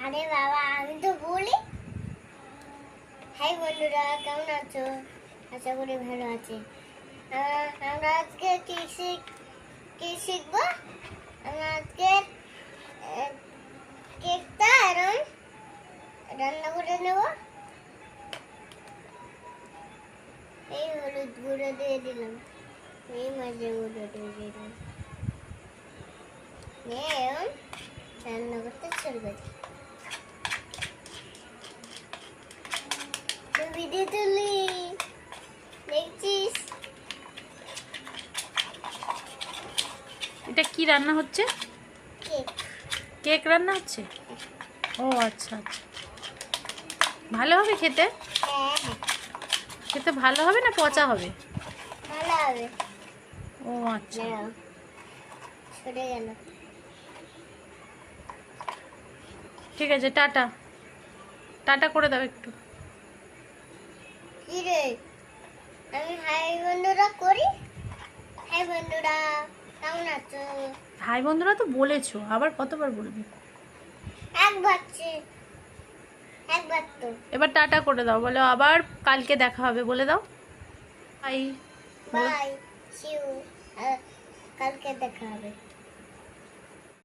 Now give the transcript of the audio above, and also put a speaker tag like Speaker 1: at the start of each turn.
Speaker 1: আরে বাবা আমি তো বলি। হাই বন্ধুরা, কেমন আছো? আশা করি ভালো আছে। আমরা আজকে কি শিখবো? আমরা আজকে কেকটা এরকম রান্না করে নেব। এই হলুদ গুঁড়ো দিয়ে দিলাম, এই মাছের গুঁড়ো দিয়ে দিলাম, এরকম রান্না করতে চলবে। ভিডিও তুলি দেখছিস?
Speaker 2: এটা কি রান্না হচ্ছে?
Speaker 1: কেক।
Speaker 2: কেক রান্না হচ্ছে? ও আচ্ছা আচ্ছা, ভালো হবে খেতে?
Speaker 1: হ্যাঁ হ্যাঁ,
Speaker 2: খেতে ভালো হবে না পচা হবে?
Speaker 1: ভালো হবে।
Speaker 2: ও আচ্ছা,
Speaker 1: দাঁড়াও, সরে গেল।
Speaker 2: ঠিক আছে, টাটা টাটা করে দাও একটু।
Speaker 1: কি রে, আমি হাই বন্ধুরা করি। হাই বন্ধুরা, কেমন আছো?
Speaker 2: ভাই বন্ধুরা তো বলেছো, আবার কতবার বলবি?
Speaker 1: একবার তো।
Speaker 2: এবার টাটা করে দাও, বলো আবার কালকে দেখা হবে বলে দাও। বাই।
Speaker 1: বাই, সি ইউ, কালকে দেখা হবে।